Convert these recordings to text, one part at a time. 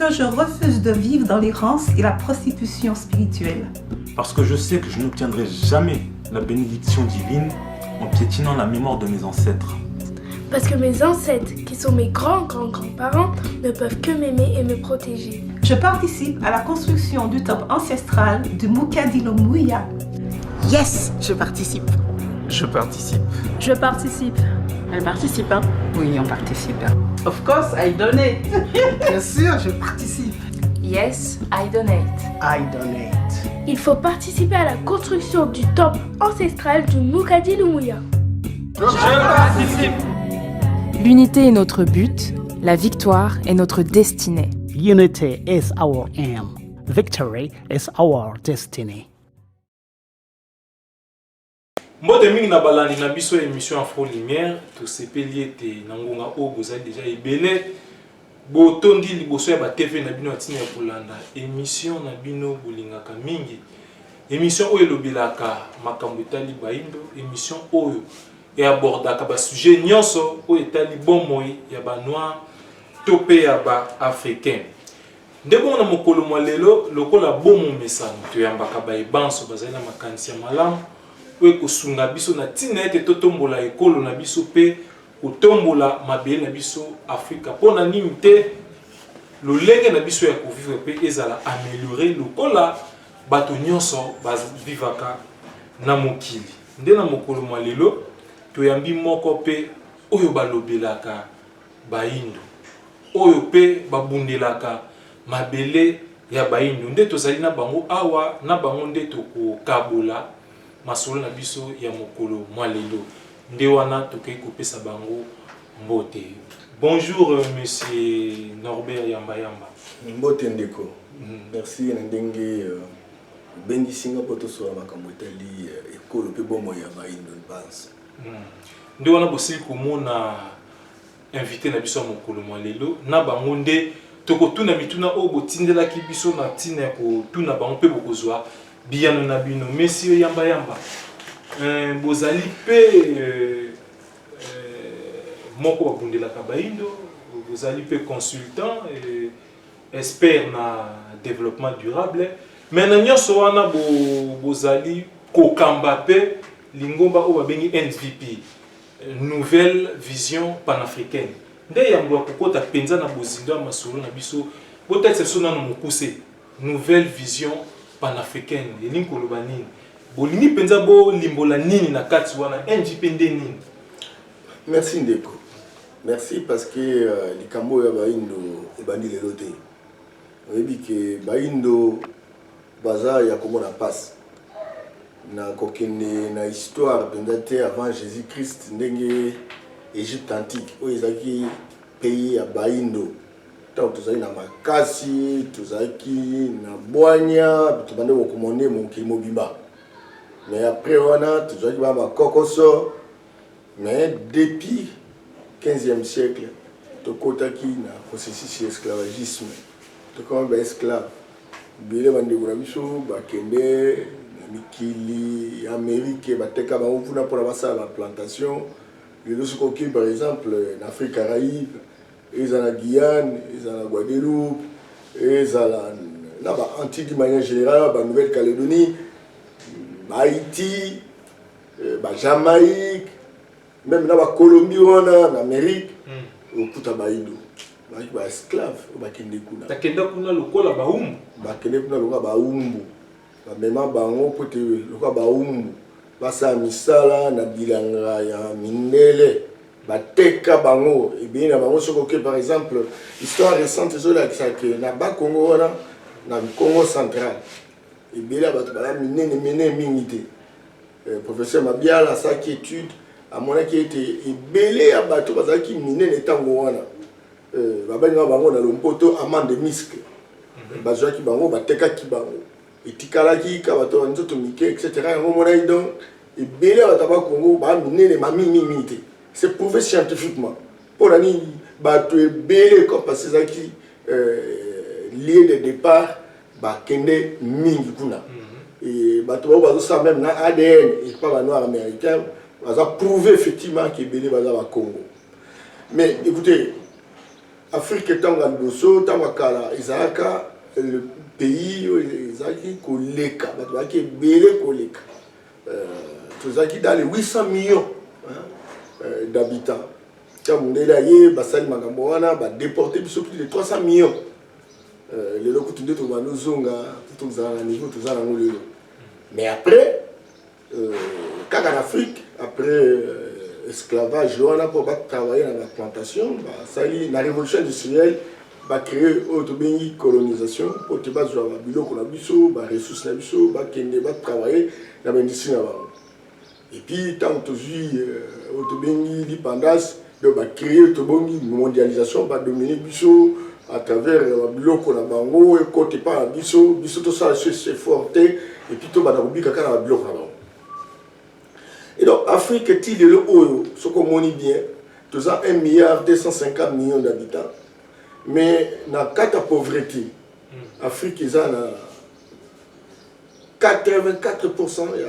que je refuse de vivre dans l'errance et la prostitution spirituelle. Parce que je sais que je n'obtiendrai jamais la bénédiction divine en piétinant la mémoire de mes ancêtres. Parce que mes ancêtres, qui sont mes grands-grands-grands-parents, ne peuvent que m'aimer et me protéger. Je participe à la construction du temple ancestral de Mukadilomuya. Yes, je participe. Je participe. Je participe. Elle participe, hein? Oui, on participe. Of course, I donate. Bien sûr, je participe. Yes, I donate. I donate. Il faut participer à la construction du temple ancestral du Mukadilomuya. Je participe. L'unité est notre but, la victoire est notre destinée. Unity is our aim. Victory is our destiny. Mbote mingi na balani na biso émission Afro Lumière to sepeli ete na ngonga o bozali déjà ebele botondi liboso ya ba TV na bino atina ya kolanda émission na bino bolingaka mingi émission oyo elobelaka makambo etali baindo émission oyo et abordaka ba sujet nyonso oyo etali bomoi ya ba noir to pe ya ba africain ndebo na mokolo mwa lelo lokola bomo mesano to yambaka ba ebanso bazali na makanisi ya malamu oyo kosunga biso na tina ete totombola ekolo na biso pe kotombola mabele na biso Afrika pona nini te lolenge na biso ya kovivre pe ezala améliorer lokola bato nyonso bavivaka na mokili nde na mokolo mwa lelo toyambi moko pe oyo balobelaka baindo oyo pe babundelaka mabele ya baindo nde tozali na bango awa na bango nde tokokabola masolo na biso ya mokolo mwa lelo nde wana tokei kopesa bango mbote. Bonjour monsieur Norbert Yamba Yamba. Mbote ndeko. Merci na ndenge bengi singa poto so makambo etali ekolo pe bomo ya baindo pense. Nde wana bosili komona invité na biso ya mokolo mwa lelo na bango nde tokotuna mituna oyo botindelaki biso na ntina ya kotuna bango mpe bokozwa biyano na bino. Monsieur Yamba Yamba, bozali pe moko babundelaka baindo, bozali pe consultant et expert na développement durable, mais na nyonso wana bozali kokamba pe lingomba oyo babengi NVP, nouvelle vision panafricaine. Nde yango kokota penza na bozindo ya masolo na biso peut-être so nano mokuse nouvelle vision panafricaine elingi koloba nini bolingi penza bo limbola nini na kati wana NVP nde nini? Merci ndeko. Merci parce que likambo ya baindo ebandi lelo te. Oyebi ke baindo baza ya komona passe na kokende na histoire penza te avant Jésus-Christ ndenge Égypte antique oyo ezalaki pays ya baindo tant tozali na makasi tozalaki na bwanya tobande kokomone mokili mobimba mais après wana tozalaki ba makokoso mais depuis 15e siècle tokotaki na processus ya esclavagisme tokoma ba esclave bile bandeko na biso bakende na mikili Amérique bateka bango mpona mpona basala ba plantation lelo soki par exemple en Afrique Caraïbe ezala Guyane ezala Guadeloupe ezala na ba Antilles de manière générale ba Nouvelle-Calédonie ba Haïti ba Jamaïque même na ba Colombie wana en Amérique okuta baindo ba esclave ba kende kuna takenda kuna lokola baumbu ba kende kuna lokola baumbu ba mema bango pote lokola baumbu basa misala na bilanga ya mindele bateka bango et na bango soko que par exemple histoire récente zola que na ba Congo wana na Congo central et bien bato bala minene mingi te professeur Mabiala sa qui étude à mon qui était ebele ya bato bazaki minene tango wana babanga bango na lompoto amande misk bazaki bango bateka ki bango etikalaki ka bato nzoto mike etc. ngomona donc ebele bato ba Congo ba minene mamimi te. C'est prouvé scientifiquement. Pour l'année, bateau ebele comme parce que qui lié de départ ba kende mingi kuna. Et bateau ba ça même na ADN et pas ba noir américain, ça prouvé effectivement que ebele ba Congo. Mais écoutez, Afrique tanga liboso tanga kala ezalaka le pays ezalaki koleka bato baki ebele koleka tozalaki dans les 800 millions d'habitants ntango ndele aye basali makambo wana badéporté biso plus de 300 millions lelo kutu nde tobanda ozonga tozala na niveau tozala nango lelo mais après kaka en Afrique après esclavage wana po batravailler na plantation basali na révolution industrielle créer autre colonisation pour te bazwa biloko na biso ba ressources na biso bakende batravailler na industrie na bango et puis tant que autre l'indépendance de créer to bongi mondialisation ba dominer biso à travers biloko na bango et côté pas biso to ça c'est forte et puis to ba na kubika kana biloko na bango. Et donc, Afrique est le haut, ce qu'on monnaie bien, tous à 1,250 milliard d'habitants, mais dans la pauvreté, l'Afrique est à 84% des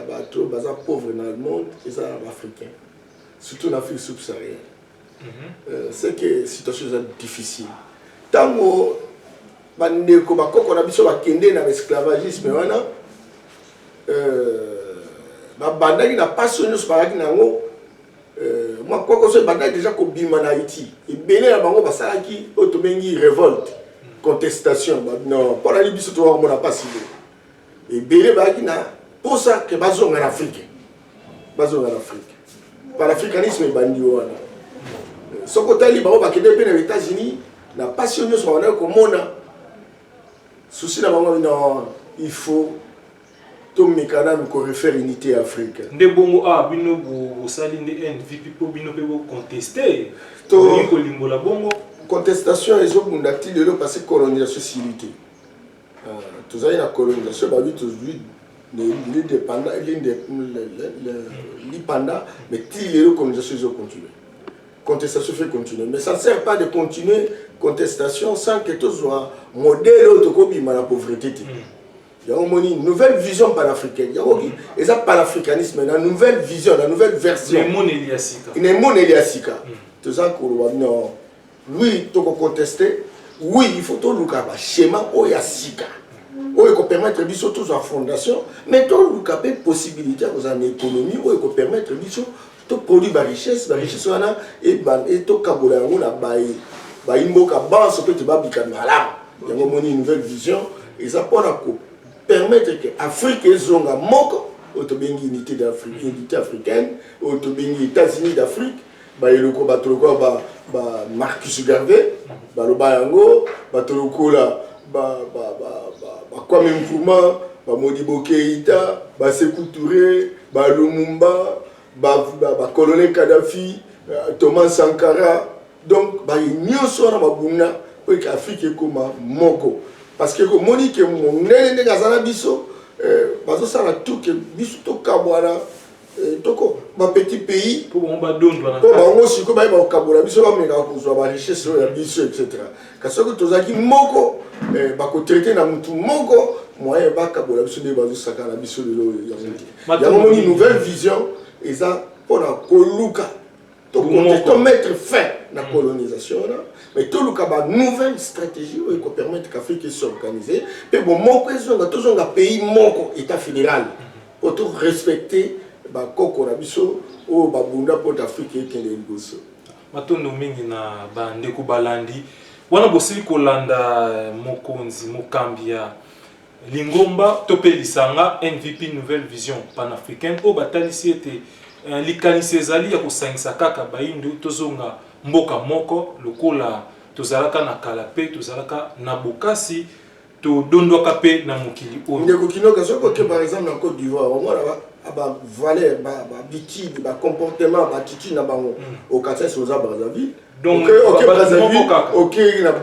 pauvres dans le monde, ils sont africains, surtout en Afrique subsaharienne. C'est que la situation est difficile. Tant qu'on a dans l'esclavagisme, bandaki na passionné sur baraki nango moi quoi que ce bandaki déjà ko bima na Haïti et belé na bango basalaki otobengi révolte contestation non pour la biso to mona pas et belé baraki na pour ça que bazonga en Afrique par l'africanisme bandi wana soko tali bango bakende pe na États-Unis na passionné sur wana ko mona souci na bango non il faut tout mécanisme qu'on réfère unité africaine. Nde bongo bino bo sali nde MVP po bino pe bo contester. To limbola bongo contestation ezo bundati lelo parce que colonisation silité. Tous ay na colonisation ba vite aujourd'hui l'indépendant l'indépendant mais ti lelo colonisation ezo continuer. Contestation fait continuer mais ça ne sert pas de continuer contestation sans que tout soit modèle autocobi la pauvreté. Il y a une nouvelle vision panafricaine. Il y a un panafricanisme, une nouvelle vision, une nouvelle version. Une émone Eliasika. Tout ça, oui, tu peux contester. Oui, il faut tout le schéma Oyasika. Oui, il faut permettre de tous en fondation. Mais tout le cas, possibilité dans l'économie, oui, il faut permettre de tout produire la richesse. La richesse, et tout Kabola, on a baillé. Il y a une nouvelle vision. Et ça, pour la coupe. Permettre que l'Afrique ait une unité africaine, les États-Unis d'Afrique, Marcus Garvey, Bayango, Kwame Nkrumah, Modibo Keïta, Sékou Touré, Lumumba, Colonel Kadhafi, Thomas Sankara. Donc, il y a pour que l'Afrique est comme Moko. Parce que Monique mon nene gazana biso bazo sala tout que biso to kabwana toko ba petit pays pour on ba dondo na pour bango siko ba kabwana biso ba meka ko zo ba richesse ya biso etc. Kasi ko tozaki moko ba ko traiter na mutu moko moyen ba kabwana biso de bazo saka na biso lelo ya moni nouvelle vision et ça pour la koluka to mettre fin la colonisation là. Mais tout le cas, une nouvelle stratégie qui permet que l'Afrique s'organise. Mais bon, mon pays, mon État fédéral, pour tout respecter le Kokorabiso ou Babunda pour l'Afrique et le Gosso. Matondo mingi na bandeko balandi. Wana bosili kolanda mokonzi mokambia Lingomba topelisanga MVP nouvelle vision panafricaine au batalisi était likanisi ezali ya kosangisa kaka baindu tozonga mboka moko lokola tozalaka na kala pe tozalaka na bokasi to dondwaka pe na mokili oyo ndeko kinoka soko ke par exemple en Côte d'Ivoire on a ba valeur ba habitude ba comportement ba attitude na bango au quartier Soza Brazzaville donc OK Brazzaville OK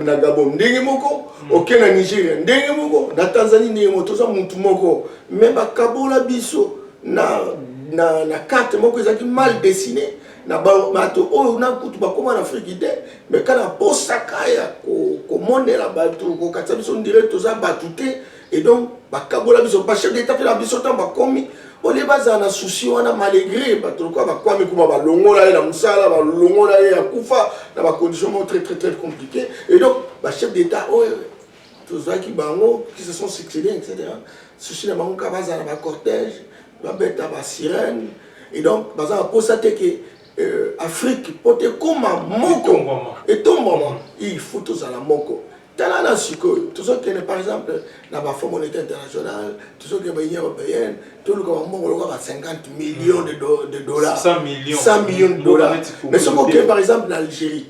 na Gabon ndenge moko OK na Nigeria ndenge moko na Tanzanie ndenge moko toza mutu moko même ba kabola biso na carte moko ezaki mal dessinée na bato oyo na kutu bakoma na Afrique ide mais kana posaka ya ko monela bato ko katsa biso direct toza bato te et donc bakabola biso ba chef d'état pe la biso tant bakomi on les base en souci on a malgré bato quoi ba kwame kuma ba longola na musala ba longola ya kufa na ba conditions très très très compliquées et donc ba chef d'état tous ceux qui se sont succédés etc. Ceci na bango ka base na ba cortège ba beta ba sirène et donc baza pour ça que Afrique pote comme moko et tout moment il faut tous à la moko. Talana siko, tous ceux qui par exemple dans la Fonds monétaire international, tous ceux qui sont l'Union européenne, tout le monde a 50 millions de dollars. 100 millions. 100 millions de dollars. Mais ce qu'on fait par exemple en Algérie,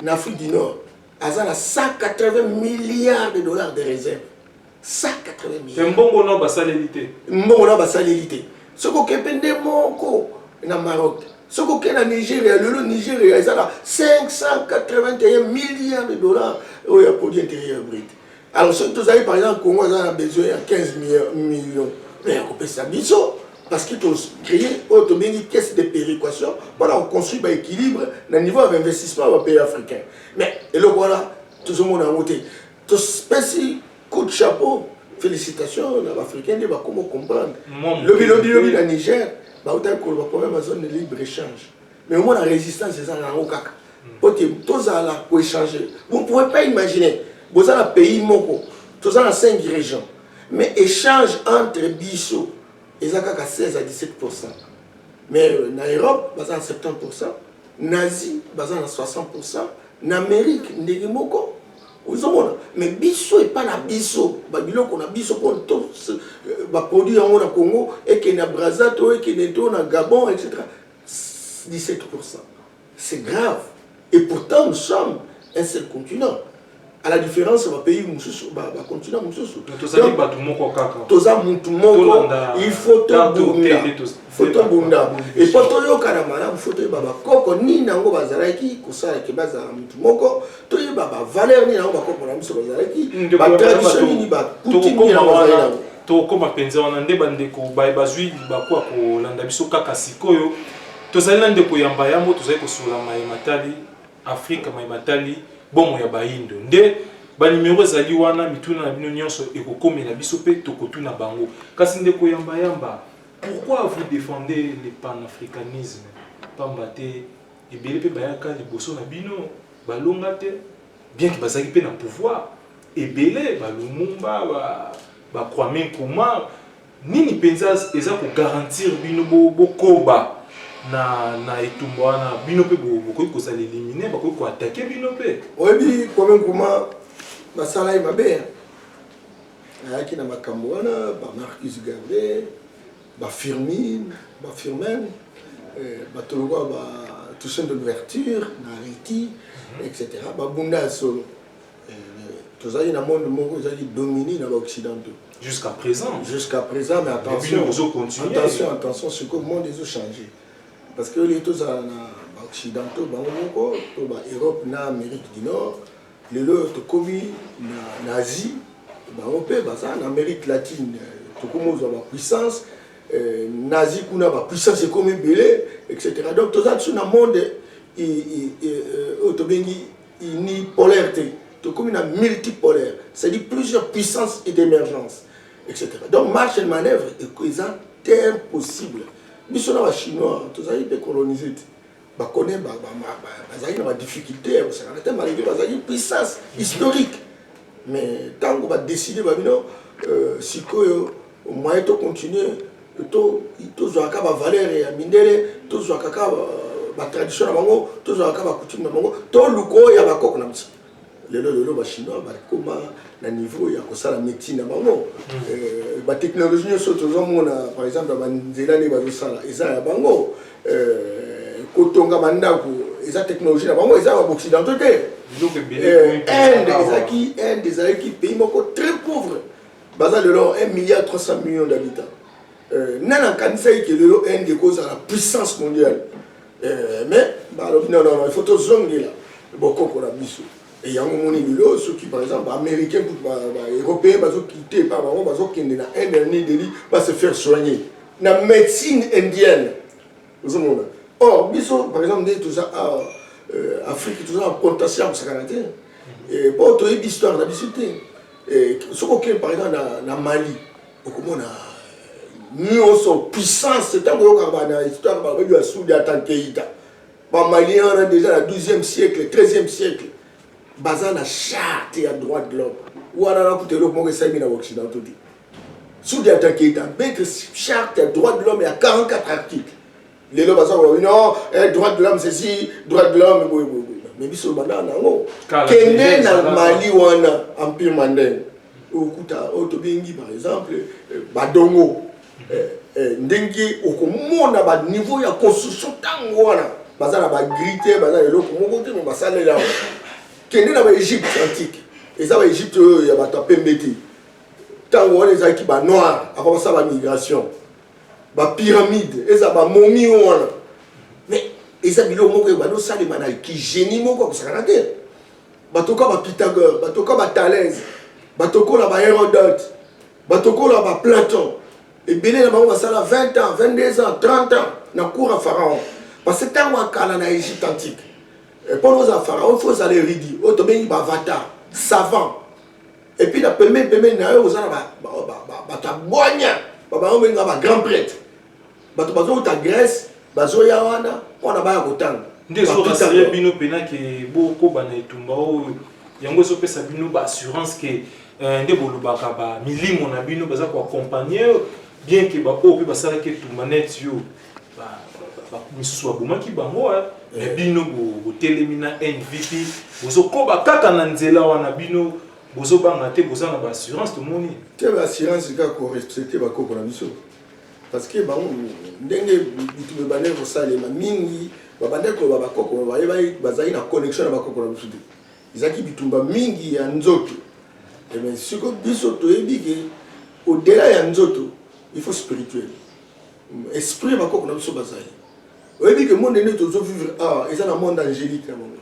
en Afrique du Nord, ils ont 180 milliards de dollars de réserves. 180 milliards. C'est un bon nom à l'élité. Un bon nom à l'élité. Ce qu'on fait en Maroc. Ce qu'on a en Nigeria, le Nigeria, ils ont 581 milliards de dollars au produit intérieur brut. Alors, ce que vous avez par exemple, le Congo a besoin de 15 millions. Mais on peut ça, parce qu'ils ont créé une caisse de péréquation pour construire un équilibre au niveau d'investissement au pays africain. Mais, et le voilà, tout le monde a voté. Tout ce coup de chapeau, félicitations aux Africains, ils vont comment comprendre. Le bilan du Niger. Bah autant que le problème est zone de libre-échange. Mais au moins la résistance c'est ça dans le caca. Parce que tous à la pour échanger. Vous ne pouvez pas imaginer. Vous avez un pays moko, tous dans 5 régions. Mais échange entre Bissau et Zakaka 16 à 17%. Mais en Europe, vous avez 70%. En Asie, vous avez 60%. En Amérique, vous avez moko. Mais Bissau n'est pas la Bissau. On a Bissau pour tous les produits en Congo et qu'il y a Brazzaville, et qu'il y a Gabon, etc. 17%. C'est grave. Et pourtant, nous sommes un seul continent. À la différence, on va payer un continent. Il faut tout bunda. Et pour tout le monde, il faut tout le monde. Ni nango bazaraki, kusala ke baza mutu moko, to yeba ba valeur ni nango bakoko na miso bazaraki, ba tradition ni ba coutume ni nango bazaraki. To koma penza wana nde bandeko bazwi bakwa ko landa biso kaka sikoyo. Tozali nande ko yamba yambo tozali ko sula matali Afrika matali bomo ya baindo. Nde ba numéro ezali wana mituna na bino nyonso ekokomela biso pe tokotuna bango. Kasi nde ko yamba pourquoi vous défendez le panafricanisme? Pambate et belé pe bayaka liboso na bino balongate bien que bazaki pe na pouvoir et belé balumumba ba Kwame Nkrumah nini penza eza ko garantir bino bokoba na etumba wana bino pe bokoki ko sala éliminer bakoki ko attaquer bino pe oyebi Kwame Nkrumah basala mabe ayaki na makambo wana ba Marcus Garvey ba Firmin batolokwa ba Toussaint de l'ouverture na Haïti etc. ba bunda solo tozali na monde moko ezali dominé dans l'occidentaux jusqu'à présent mais attention ce que le monde a changé parce que les tous na occidentaux ba moko to ba Europe na Amérique du Nord les autres commis na Asie ba opé ba ça en Amérique latine to comme la puissance nazi kuna ba puissance comme belé etc. Donc tout ça sur le monde unipolaire tout comme une multipolaire c'est-à-dire plusieurs puissances et d'émergence etc. Donc marche et manœuvre est impossible biso na ba chinois tout ça ils peut coloniser ba connaît ba na difficulté ça a malgré ba puissance historique mais tant qu'on va décider ba bino sikoyo au moyen de continuer tous ont akaba valeur ya mindele tous ont akaba ba tradition na bango tous ont akaba coutume na bango to luko ya bakoko na mti lelo ba chinois ba koma na niveau ya kosala métier na bango ba technologie nyonso tozomona par exemple ba nzela ne bazosala eza ya bango kotonga mandako eza technologie na bango eza ba occidentaux te Inde ezalaki pays moko très pauvre baza lelo 1,3 milliard d'habitants nana kanisa que le Inde est la puissance mondiale mais non il faut tout zonger là beaucoup pour la biso et il y a un moment où ceux qui par exemple américains européens bazo quitter par exemple bazo qui na Inde va se faire soigner la médecine indienne vous savez or biso par exemple tout ça Afrique tout ça en plantation pour ça et pour toute l'histoire de la biso et ce qu'on par exemple na Mali au comment nous sommes puissance, c'est un peu comme l'histoire de Soudi Atankeïta. Les Maliens, on a déjà le 12e siècle, le 13e siècle. Basé la charte et la droit de l'homme. Ou on a écouté le mot que ça dans l'Occident. Soudi Atankeïta, mais que charte et droit de l'homme, il y a 44 articles. Les gens disent non, droit de l'homme, c'est si, droit de l'homme, oui. Mais ils sont là, non. Kenya, dans Mali, ou en Empire Mandel. Autobengi par exemple badongo ndenge okomona ba niveau ya construction tango wana bazala ba grité bazala eloko moko te mo basale là kende na ba Égypte antique et ça ba Égypte ya ba tapembeti tango wana ezaki ba noir après ça ba migration ba pyramide et ça ba momie wana mais eza biloko moko ba no sale mana ki génie moko ko sakana te batoka ba Pythagore batoka ba Thalès Batoko la Hérodote, Batoko la Platon, et Bénin la ça 20 ans, 22 ans, 30 ans, dans cour à Pharaon. Parce que tant qu'on a en Égypte antique, pour nous à Pharaon, il faut aller ridi, autobéi bavata, savant. Et puis la pemé na eux aux ana bata bonya, baba on ba grand prêtre. Bato bazo ta Grèce, bazo ya wana, on a ba kotanga. Ndezo rasaya bino pena ke boko bana etumba o yango so pesa bino ba assurance que nde bolobaka ba milimo na bino baza ko accompagner bien que ba o pe basala ke tumanet yo ba misusu abumaki bango mais bino bo telemina MVP bozo koba kaka na nzela wana bino bozo banga te boza na ba assurance to moni te ba assurance ka ko respecter ba koko na biso parce que ba ndenge bitu ba ne ko salema mingi ba bandeko ba koko ba bazali na connexion na ba koko na biso izaki bitumba mingi ya nzoto. Et bien, ce que biso toyebi au-delà ya nzoto, il faut spirituel. Esprit ba ko na biso bazali. Oyebi que monde ne tozo vivre et ça na monde angélique na bango.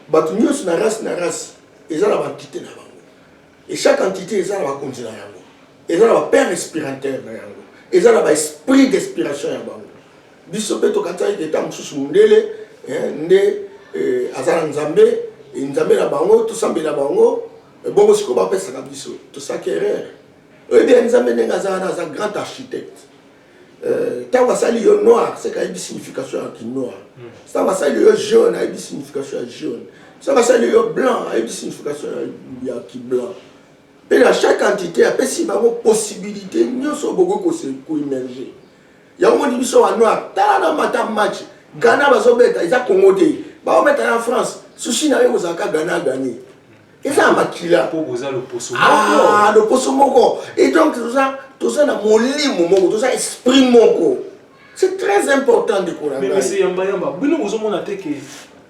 Batu nyos na race, et ça na entité na bango. Et chaque entité ça na ba continent na bango. Et ça na ba père respirateur na bango. Et ça na ba esprit d'inspiration na bango. Biso pe to katai ke tam susu mundele, nde azala nzambe nzambe na bango to sambe na bango bongo siko ba pesa ka biso to sakerer et bien nzambe nenga za grand architecte ta wasali yo noir c'est ka une signification qui noir ça wasali yo jaune a une signification jaune ça wasali yo blanc a une signification qui blanc et dans chaque entité a pesi bango possibilité nyoso bogo ko se ko immerger ya mo di biso wa noir ta na mata match Ghana bazobeta isa Congo te ba o mettre en France sushi na yo zaka Ghana gagné et ça makila pour boza le poso le poso moko et donc tout ça na molimo moko tout ça esprit moko c'est très important de connaître mais c'est yamba bino bozo mona te que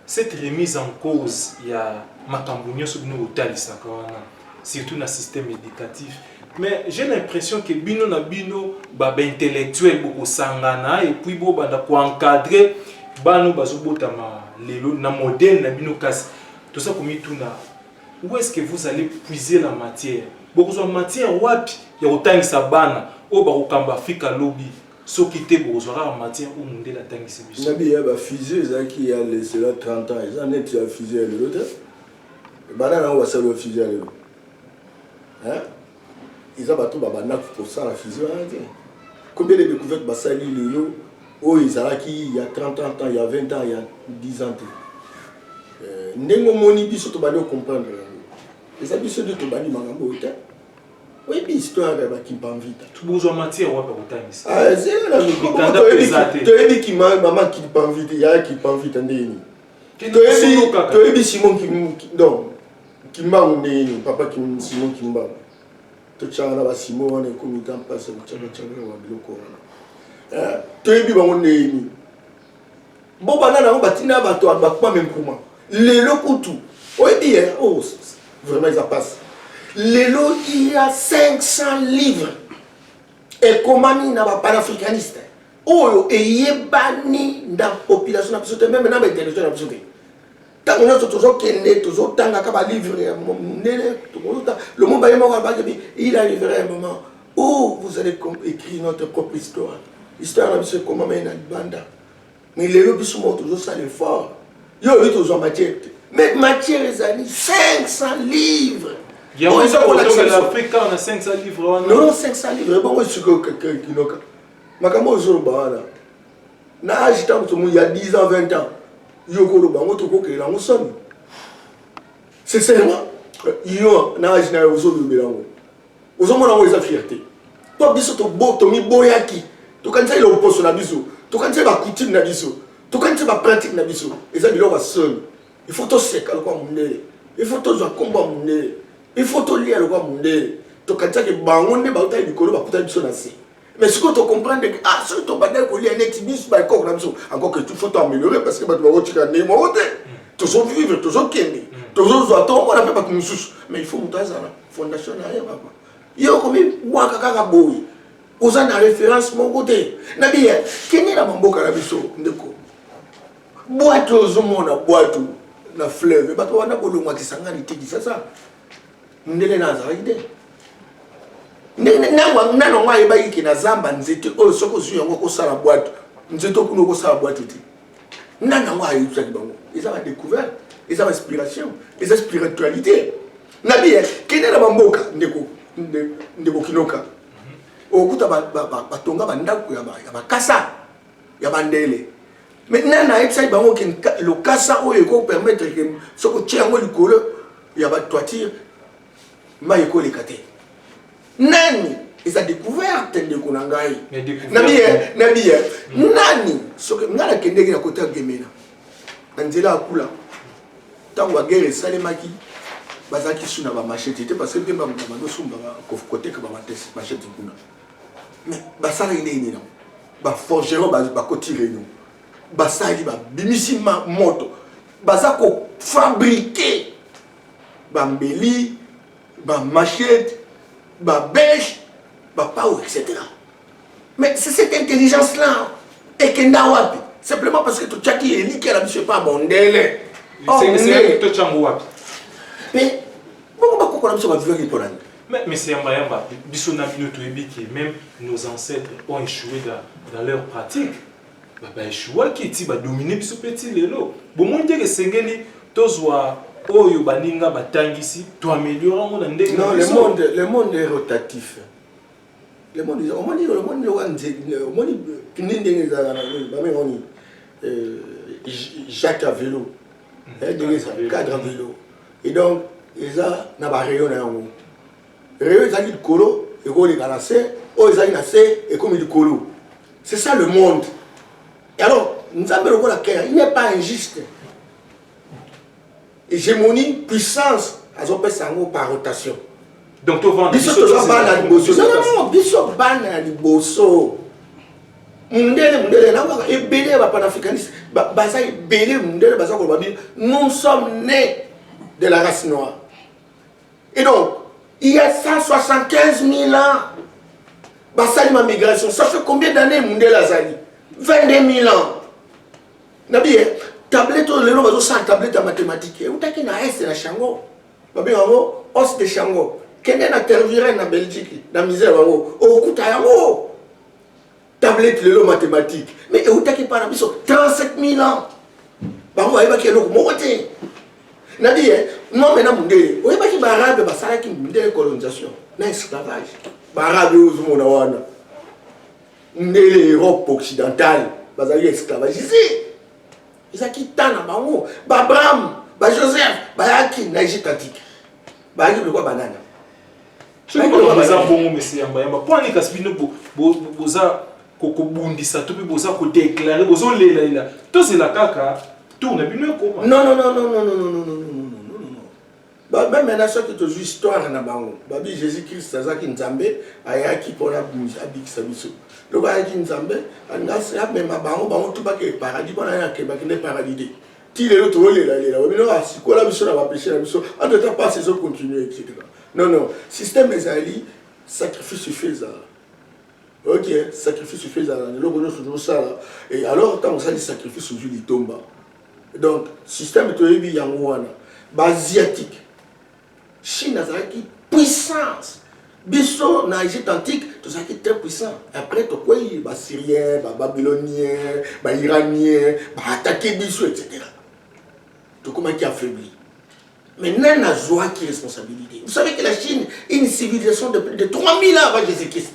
cette remise en cause ya makambo nyoso bino utalisa kana surtout na système éducatif. Mais j'ai l'impression que bino na bino baba intellectuel beaucoup sangana et puis bo banda ko encadrer bano bazobota ma lelo na modèle na bino kasi tout ça comme tuna où est-ce que vous allez puiser la matière beaucoup de matière wapi ya otangisa bana o ba kokamba fika lobby soki te bozora matière ou monde la tangisa biso nabi ya ba fusée zaki ya laissé là 30 ans ils en est ya fusée le l'autre bana na wa salo fusée le hein ils ont battu babana pour ça la fusée combien de découvertes basali lelo oh ils il y a 30 ans il y a 20 ans il y a 10 ans ndengo moni biso to bali comprendre et ça biso de to bali mangambo ita oui bi histoire ba kimpamvita tout besoin matière wa ba otangisa c'est la mikanda pesate to ebi ki maman qui pamvita ya ki pamvita ndeni to ebi Simon qui donc qui mba ndeni papa qui Simon qui mba to changa ba Simon ne komita passe changa wa biloko wana to ebi ba ndeni bo bana na batina bato ba même comment Lelo Koutou, oh, vraiment ça passe. Lelo, il y a 500 livres. Et comment il n'y a pas panafricaniste. Oh, et il y a banni dans la population, même dans l'intelligence absolue. Tant qu'on a toujours qu'elle toujours tant qu'à livrer le monde il a livré un moment où vous allez écrire notre propre histoire. L'histoire, c'est comment il y a une bande. Mais les lobbies sont toujours ça l'effort. Yo, il y a matière. Mais matière, les amis, 500 livres. Il y a l'Afrique, on a 500 livres. Non, 500 livres. Bon, c'est que makambo ozoloba wana na age ntango tomo ya 10 ans 20 ans yo koloba yango tokokelela yango soni sincèrement yo na age na yo ozolobela yango ozomona yango eza fierté to biso tomiboyaki tokanisa ile oposo na biso tokanisa bakutime na biso tokanisa bapratique na biso eza biloko ya soni il faut toseka lokwa mondele il faut tozwa nkombo ya mondele il faut tolia lokwa mondele tokanisaki bango nde bautali likolo bakuta biso na se mais ce que tu comprends que ah ce que tu vas dire qu'il y a un activiste par contre encore que tout faut améliorer parce que tu vas retirer des mots tu vas vivre tu vas kende tu vas attendre on a fait pas comme sous mais il faut monter ça là fondation rien papa yo comme waka kaka boy oza na référence mon côté na bien kenya na mamboka na biso ndeko boîte ozomona boîte na fleuve bato wana bolongwa kisangani tiki ça ndele na za idée nano ngwa yebaki ki na zamba nzete oyo soko zu yango kosala boîte nzete okuno kosala boîte te nana ngwa yebaki bango eza ba découverte eza ba inspiration eza spiritualité na bien kene na bamboka ndeko kinoka okuta batonga bandako ya bakasa ya bandele maintenant na yebaki bango ki le kasa oyo ko permettre que soko tiango likolo ya ba toiture ma ekoleka te nani eza découverte ndeko na ngai na bien nani soki ngala kendeki na côté Gemena na nzela akula tango guerre salemaki bazaki suna ba machete te parce que bemba mutama sumba ko côté que ba machete kuna mais basala ine non ba forgeron ba kotire non basali ba bimisi moto bazako fabriquer ba mbeli ba machete ba bêche, ba pao, etc. Mais c'est cette intelligence-là. Et que n'a simplement parce que tu as qui est lié à la mission pas mondele. C'est que tu as wapi. Mais pourquoi on a besoin de vivre pour mais c'est un bayamba. Biso na bino to ebiki même nos ancêtres ont échoué dans leur pratique. Ba échoué qui ti ba dominer biso petit lelo. Bon mon dire que sengeli tozwa oyo baninga batangisi to améliorer mon ndenge. Non, le monde est rotatif. Le monde Jacques à vélo. Cadre à vélo. Et donc ils a na ba rayon na yango. Rayon za du colo et ko les galasser, o za na se et comme du colo. C'est ça le monde. Et alors, nous avons le la il n'est pas injuste. Hégémonie, puissance, elles ont ça par rotation. Donc, tu vas non, biso bana liboso. Mundele, et belé va panafricaniste. Baza belé, mundele, baza kolbabi. Nous sommes nés de la race noire. Et donc, il y a 175 000 ans, basali ma migration. Ça fait combien d'années mundele azali? 22 000 ans. Nabi, tablette, le nom de ça, tablette en mathématiques. Et où t'as qu'une AS de la Chango? Babi, os de Chango. Qu'est-ce qu'on intervirait en Belgique, dans la misère, au coup, tablette, le nom mathématique. Mais où t'as qu'une pas 37 000 ans. Bah, on va y avoir monté. Nabi, non, mais non, on va y avoir arabe, ça a une colonisation, l'esclavage. Arabe, aux Monawana. L'Europe occidentale, ils sont esclavagisés. Ils sont quittés dans Bango. Babram, Joseph, Bayaki, Naïgite antique. Bayaki, le quoi banane. Je ne sais pas si bon monsieur Yamba. Pour les casbino, boza kokobundi ça, tout boza ko déclarer, bozo lela. Tout c'est la caca. Tourne bien comment? Non. Bah même maintenant ça que tu joues histoire na Bango. Babi Jésus-Christ, ça qui Nzambe, ayaki pour la abik sabiso. Le bayaki Nzambe, anasa même Bango tout pas que paradis, bon ayaki que bakine paradis. Ti le l'autre là. Mais non, si quoi la mission va pécher la mission, en tout temps pas ces autres continuer etc. Non, système ezali sacrifice suffisant. OK, sacrifice suffisant. Le bonheur toujours ça là. Et alors quand on dit sacrifice sur du tomba. Donc système to yebi yango wana, asiatique. Chine a qui puissance. Biso na Égypte antique, tout ça qui est très puissant. Après to quoi les Syriens, les Babyloniens, les Iraniens, attaquer biso etc. Tout comment qui affaibli. Maintenant, on a joie qui est responsabilité. Vous savez que la Chine est une civilisation de plus de 3000 ans avant Jésus-Christ.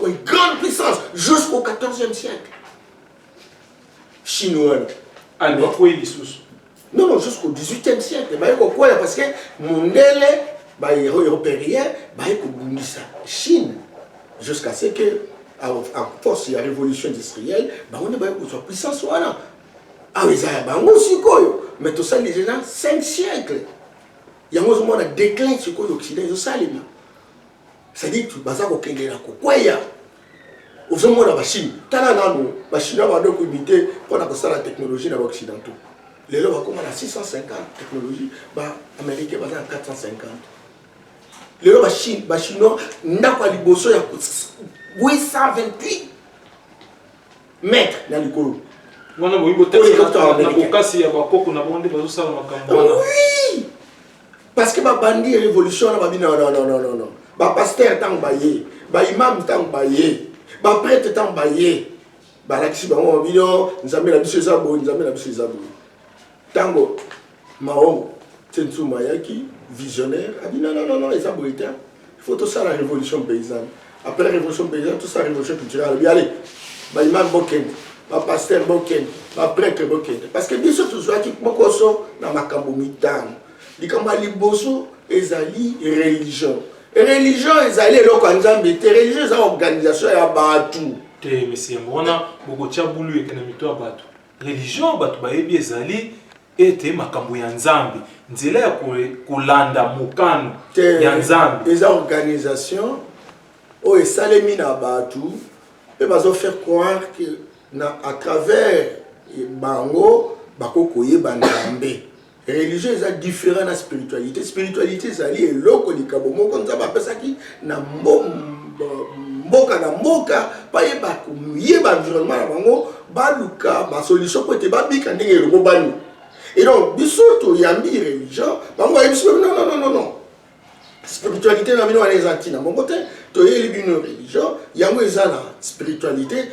une grande puissance jusqu'au 14e siècle. Chinois. Alors, quoi il est non, jusqu'au 18e siècle. Parce que mon élève, européen, Chine. Jusqu'à ce que, à force de la révolution industrielle, on a une puissance. Ah oui, ça y a aussi mais tout ça, les gens, 5 siècles. Il y a un déclin sur l'Occident. C'est-à-dire que tu vas avoir aux hommes de la Chine, la Chine va imiter pour la technologie occidentale. Les gens vont à 650 technologies, les Américains vont à 450. Les gens chinois n'ont pas 828 mètres dans le colo. Oui! Parce que les bandits révolution, non. Les pasteurs sont baillés, les imams sont baillés. Les prêtres sont baillés. Nous avons la bise zabo, nous avons la bise zabo. Tango, Mahom, Tensou Mayaki, visionnaire, a dit non, les aboïtains, il faut tout ça la révolution paysanne. Après la révolution paysanne, tout ça la révolution culturelle. Allez, les imams boken, les pasteurs boken, les prêtres boken. Parce que bien sûr, tout ça qui est dans ma cambomitan. Les cambaliboso, ils allient religion. Religion, ils allient l'organisation, religion, c'est organisation et abattu. Monsieur Mbona, beaucoup de boulot économique à battre. Religion, battu baebi ezali ete makambo ya nzambe. Nzela ya kolanda mukano ya nzambe. Les organisations, oh salemi na battu, et bazo faire croire que à travers bango bakokoye banzambe. Religion est différent de la spiritualité. Spiritualité, c'est lié loko likabo moko nzamba pesa ki na mboka na mboka pa yeba kuyeba environnement na bango baluka ba solution pour te babika ndenge eloko bani. Et donc bisoto yambi religion bango yebiso non. Spiritualité na bino les antina mon côté to yeli bino religion yango ezala spiritualité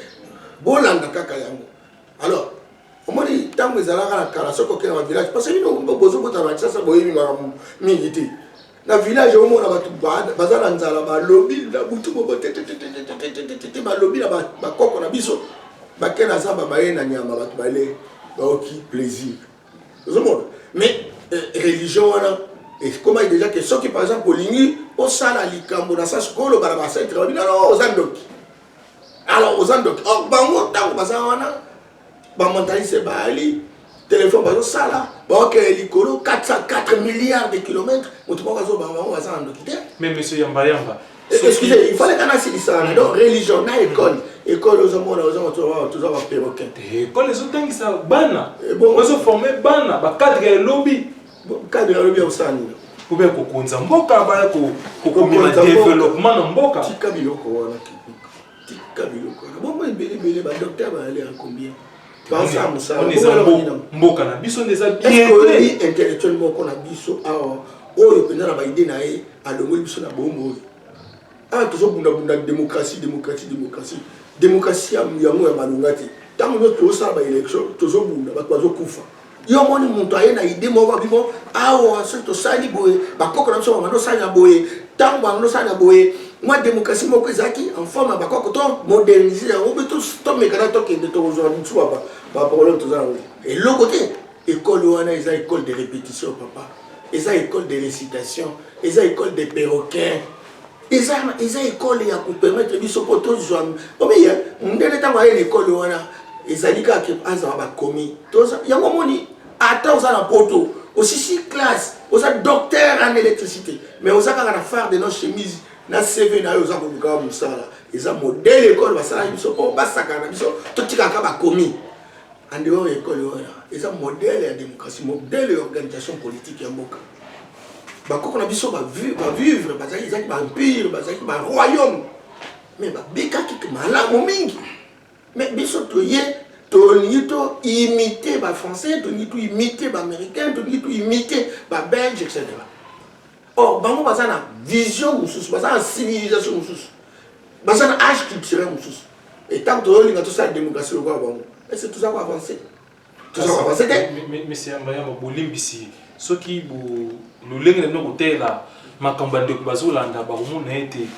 bolanda kaka yango. Alors on dit tant que ezalaka kala soko ke na village parce que nous bozo bota na ça boyebi mingiti na village au mona batu bazala nzala ba lobby na butu bobote ba lobby na ba koko na biso ba kena zamba ba na nyama batu bale ba oki plaisir mais religion wana et comment il déjà que ceux qui par exemple olingi au sala likambo na sa skolo bara ba centre ba non aux andoki alors aux andoki bango tango bazala wana ba mentalise ba ali téléphone bazo sala ba ke likolo 404 milliards de kilomètres moto bazo ba baza andoki. Mais monsieur Yamba excusez, il fallait qu'on a dit ça donc religion na école aux hommes toujours ba perroquet école les autres ça bana bon bazo former bana ba cadre lobby au sani pour bien kokonza mboka ba ko komina développement na mboka tika biloko wana bon belé ba docteur ba aller à combien on est en mboka na biso ndeza bien est intellectuellement qu'on a biso awa oyo pena na ba idée na e alongoli biso na bombo toujours bunda démocratie ya mo ya malungati tango no to sa ba élection toujours bunda ba bazo kufa yo moni muntu aye na idée mo ba bibo awa surtout sali boye ba koko na so mando sali boye tango ba no sali boye moi démocratie moko ezaki en forme ba koko to moderniser on peut tout mekana to kende to zo ntu ba problème to za et l'autre côté école wana eza école de répétition papa eza école de récitation eza école de perroquet eza école ya ko permettre biso ko to zo omi ndele tango aye école wana ezali ka ke aza ba komi to yango moni ata oza na poto aussi 6 classes oza docteur en électricité mais oza ka na phare de nos chemises na CV na oza ko bika musala eza modèle école basala biso ko basaka na biso to tika ka ba komi en dehors école wana eza modèle ya démocratie modèle d'organisation politique ya mboka bakoko na biso ba vivre bazaki zaki ba empire bazaki ba royaume mais ba bika ki malamu mingi mais biso to ye to imiter ba français to imiter ba américain to imiter ba belge etc. Or bango bazana vision mususu bazana civilisation mususu bazana âge culturel mususu et tant que linga to sa démocratie le quoi bango et c'est tout ça va avancer mais c'est un moyen bolimbisi soki bo lolenge no kotela makamba de bazolanda ba komona ete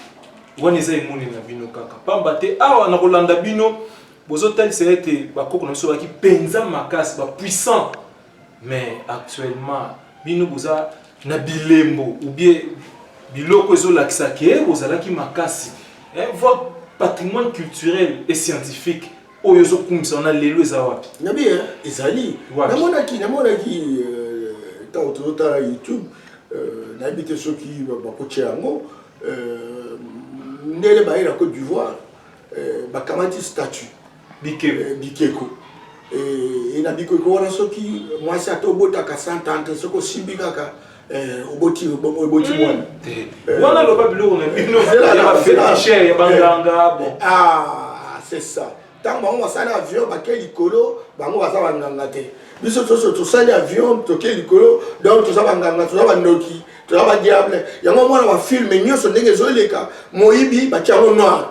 wana eza emoni na bino kaka pamba te awa na kolanda bino bozotalisa ete bakoko na biso baki penza makasi bapuissant mais actuellement bino boza na bilembo ou bien biloko ezolakisa ke bozalaki makasi votre patrimoine culturel et scientifique oyo ezokumisa na lelo eza wapi nabi ezali namonaki ntango tozotala YouTube nayebi te soki bakotia yango ndele baye na Côte d'Ivoire bakamati statut bikeko na bikeko wana soki mwasi ata obotaka 130 soki osimbi kaka oboti mwana wana loba biloko na bino ya bafetisher ya banganga bon c'est ça tant bango basali avion bake likolo bango baza banganga te biso toso tosali avion toke likolo donc toza banganga toza bandoki toza badiable yango mwana bafilme nyonso ndenge ezoleka moyibi batia yango noir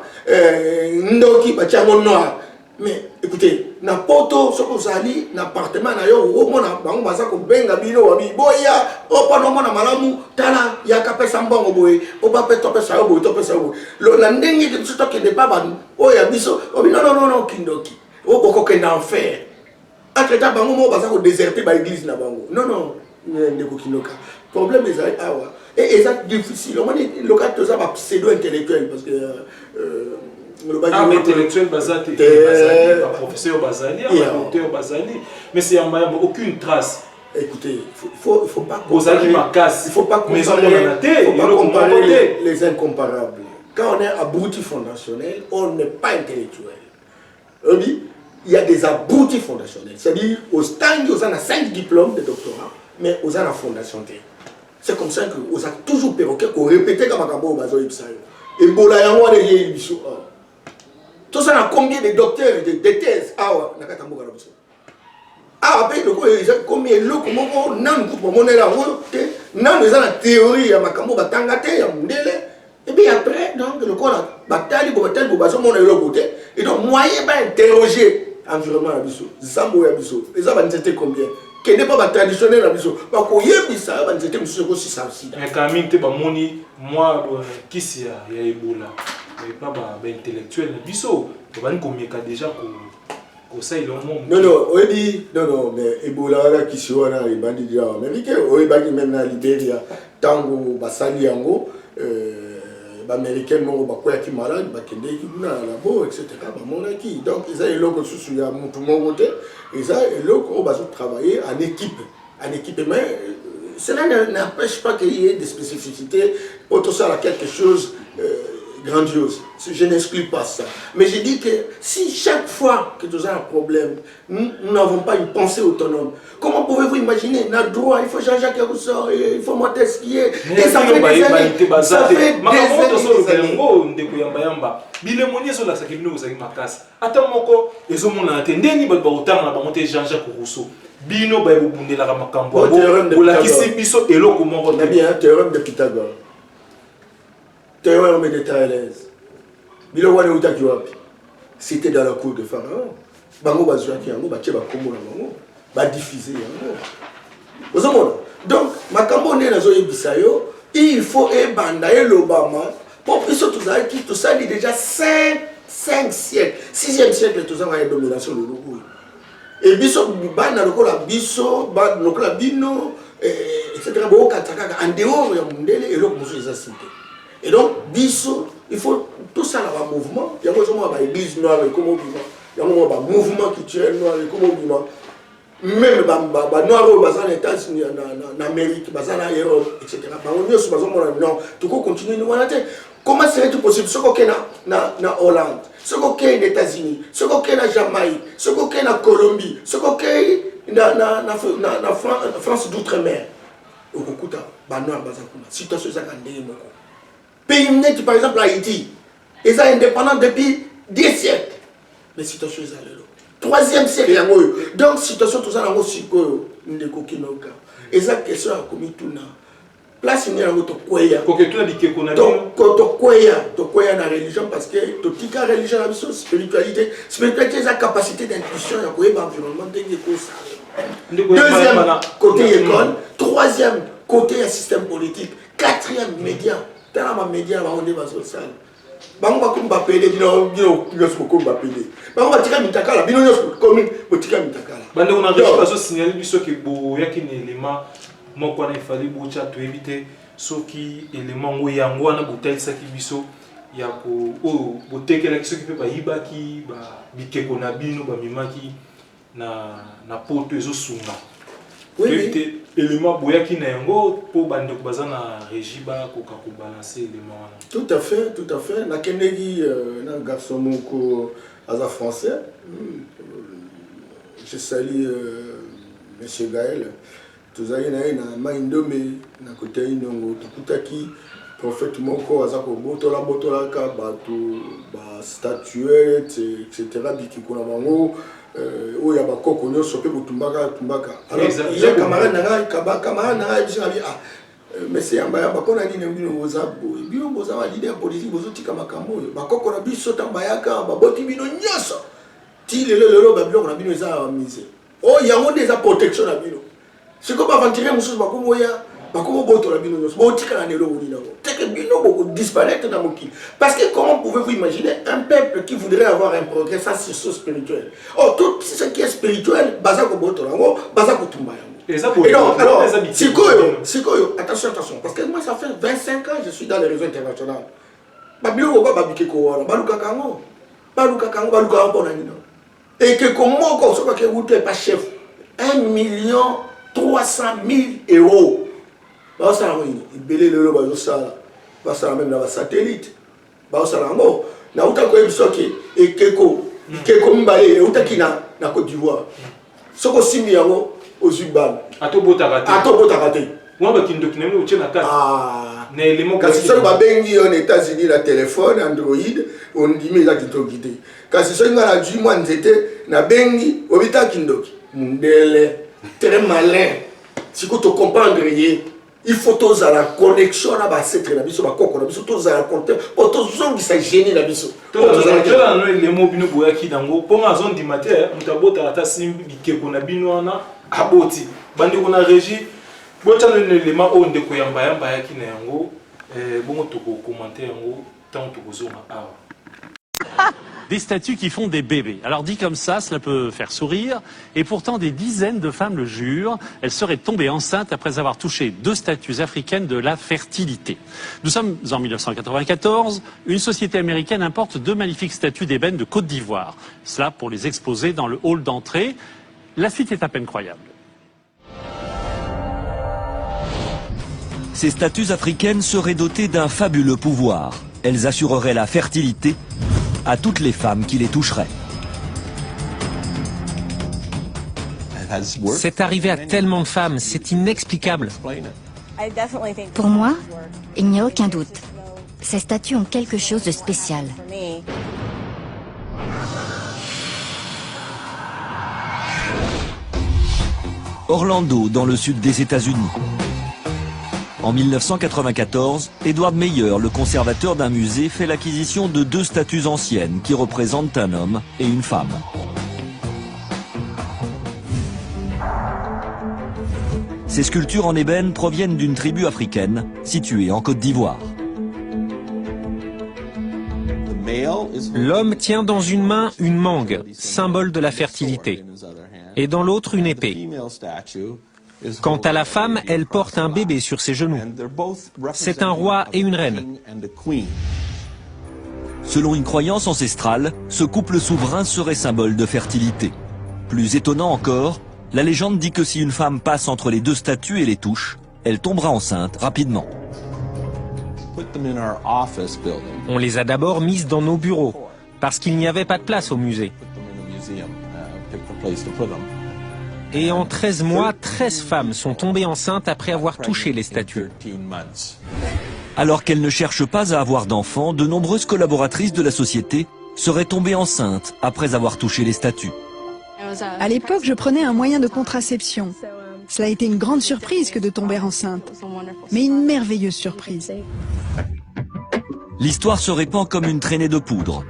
ndoki batia yango noir mais écoutez na poto soko ozali na appartement na yo omona bango baza kobenga bino wabi boya opana omona malamu tala yakapesa mbongo boye opapetopesa yo boye topesa yo boye na ndenge biso tokende pa bantu oyo biso obi non kindoki okokokenda enfer entre-temps bango mo baza kodéserter baéglise na bango non ndeko kindoka problème ezali awa et exact difficile omoni loka toza ba pseudo intellectuel parce que intellectuel bazali professeur bazali auteur bazali mais c'est aucune trace. Écoutez, il faut pas comparer les incomparables. Quand on est abruti fondationnel, on n'est pas intellectuel. Il y a des abrutis fondationnels, c'est-à-dire au stade où on a 5 diplômes de doctorat, mais on a la fondation. C'est comme ça que on a toujours perroquet qu'on répétait comme un cabo au bazo ipsayo. Et Bolayango de Yélibiso. Tout ça, on a combien de docteurs, de thèses? Ah ouais, on a qu'à tambour à la bouche. Ah, après, le coup, combien de l'eau, comment on a un coup pour monnaie la route, non, nous avons la théorie, à Makambo, Batangate, à Mundele. Et puis après, donc, le coup, la bataille, pour bataille, pour baser mon côté. Et donc, moyen d'interroger l'environnement à Bissau, Zambo à Bissau. Et ça va nous être combien? Qui n'est pas traditionnel à Bissau. Parce qu'on y a mis ça, va nous être monsieur aussi ça aussi. Mais quand même, tu es moni, moi, qui c'est, il y a Ebola. Mais pas intellectuel na biso to bani komeka déjà ko ça il monde non oui non mais Ebola là qui soit na bandi dia américain oui bani même na Libéria tango basali yango américain mo bakoya ki malade bakende ki na labo etc. ba monaki donc ils a eloko susu ya mutu mongo te ils a eloko bazo travailler en équipe mais cela n'empêche pas qu'il y ait des spécificités pour tout ça quelque chose grandiose. Je n'exclus pas ça. Mais je dis que si chaque fois que nous avons un problème, nous n'avons pas une pensée autonome, comment pouvez-vous imaginer? Notre droit, il faut changer quelque chose, il faut monter ce qui est. Et ça fait des années. Ça fait des années. Bilemoni ezo la sakibino ozali makasi. Ata moko ezo mona atendeni ba utanga na bango te Jean-Jacques Rousseau. Bino ba bubundela ka makambo abo. Ola kisi biso eloko moko na bien théorème de Pythagore. Théorème de Thalès. Bilo wana utaki wapi? C'était dans la cour de Pharaon. Bango bazwaki yango ba tie ba kombo na bango, ba diffuser yango. Ozomona. Donc makambo ne nazo yebisa yo, il faut ebanda elobama. Pour plus tout ça qui tout ça dit déjà 5 siècles. 6e siècle tout ça va être domination de l'Ougou. Et biso bana lokola biso, ba lokola bino etc. Bo kataka en dehors ya mundele et l'autre monsieur les a cité. Et donc, biso, il faut tout ça dans un mouvement. Il y a une église noire et comme il y a un mouvement culturel noir et comme même les noirs aux États-Unis, en Amérique, en Europe, etc. Non, tout le continue nous comment serait-il possible? Ce qu'on a en Hollande, ce qu'on a aux États-Unis, ce qu'on a en Jamaïque, ce qu'on a en Colombie, ce qu'on a en France d'outre-mer. Au Kokuta, Banoir Bazakuna, situation Zakandé, pays net, par exemple, Haïti, ils sont indépendants depuis 10 siècles. Mais situation est là. 3e siècle, donc situation tout ça, on a aussi que Kinoka. Et ça, question a commis tout là. Place il y a un autre koya. Pour que tout le monde koya na religion parce que tout tika religion la spiritualité c'est la capacité d'intuition ya koya environnement ndenge ko ça. Deuxième côté école, 3e côté système politique, 4e média. Dans les médias, on est dans le bango bakomi bapede bino nyonso bokomi bapede bango batika mitakala bino nyonso bokomi botika mitakala bande on a réussi bazo signaler biso ke boyaki na élément moko wana ifali bocha toyebi te soki élément ngo yango wana botalisaki biso ya ko oyo botekelaki soki mpe bayibaki bikeko na bino bamimaki na poto ezosunga toyebi te élément boyaki na yango mpo bandeko baza na régie bakoka kobalanse élément wana. Tout à fait nakendeki na garçon moko aza français. Je salue monsieur Gaël. Tozali na ye na maindombe na kote inongo tokutaki prophète moko aza botolaka bato ba statuette etc. bikiko na bango oya bakoko nyonso pe botumbaka. Alors il y a camarade na ngai biso na bi monsieur Yamba bakona nini mbino boza ba leader politique bozotika makambo oyo bakoko na biso tambayaka baboti bino nyonso ti lelo babiloko na bino eza mise o yango nde eza protection na bino siko baventure mosusu bakomoya bakomobotola bino nyonso botika na lelo boni nango teke bino boko disparaître dans mokili parce que comment pouvez-vous imaginer un peuple qui voudrait avoir un progrès sans socio-spirituel? Oh, tout ce qui est spirituel baza kobotola ngo baza kotumba yango. Et donc, alors, Sikoyo, attention, parce que moi ça fait 25 ans que je suis dans les réseaux internationaux. Et que comment on se pas chef 1 300 000 euros. Ça belé le loba ça même dans la satellite. Ça ngo na utako ebisoki et keko mbale utaki na Côte d'Ivoire. Soko simi yango Ozuban. Atobotaka. Moi bakindo kinemi uche na kati. Na élément kasi so babengi aux États-Unis la téléphone Android on dit mais là tu te guider. Kasi so ngala du moi nzete na bengi obita kindoki. Ndele très malin. Si ko to comprendre yé il faut tous à la connexion là bas c'est la biso ba koko na biso tous à la compter pour tous zongi ça gêner la biso. Tous là les mots bino boyaki dango ponga zone di matière mutabota ata simbi bikeko na bino wana aboti bandi kuna régie bocha no élément o ndeko yamba yaki na yango bongo toko commenter yango tant toko zonga awa. Des statues qui font des bébés. Alors dit comme ça, cela peut faire sourire. Et pourtant, des dizaines de femmes le jurent. Elles seraient tombées enceintes après avoir touché 2 statues africaines de la fertilité. Nous sommes en 1994. Une société américaine importe 2 magnifiques statues d'ébène de Côte d'Ivoire. Cela pour les exposer dans le hall d'entrée. La suite est à peine croyable. Ces statues africaines seraient dotées d'un fabuleux pouvoir. Elles assureraient la fertilité à toutes les femmes qui les toucheraient. C'est arrivé à tellement de femmes, c'est inexplicable. Pour moi, il n'y a aucun doute. Ces statues ont quelque chose de spécial. Orlando, dans le sud des États-Unis. En 1994, Edward Meyer, le conservateur d'un musée, fait l'acquisition de 2 statues anciennes qui représentent un homme et une femme. Ces sculptures en ébène proviennent d'une tribu africaine située en Côte d'Ivoire. L'homme tient dans une main une mangue, symbole de la fertilité, et dans l'autre une épée. Quant à la femme, elle porte un bébé sur ses genoux. C'est un roi et une reine. Selon une croyance ancestrale, ce couple souverain serait symbole de fertilité. Plus étonnant encore, la légende dit que si une femme passe entre les 2 statues et les touche, elle tombera enceinte rapidement. On les a d'abord mises dans nos bureaux, parce qu'il n'y avait pas de place au musée. Et en 13 mois, 13 femmes sont tombées enceintes après avoir touché les statues. Alors qu'elles ne cherchent pas à avoir d'enfants, de nombreuses collaboratrices de la société seraient tombées enceintes après avoir touché les statues. À l'époque, je prenais un moyen de contraception. Cela a été une grande surprise que de tomber enceinte, mais une merveilleuse surprise. L'histoire se répand comme une traînée de poudre.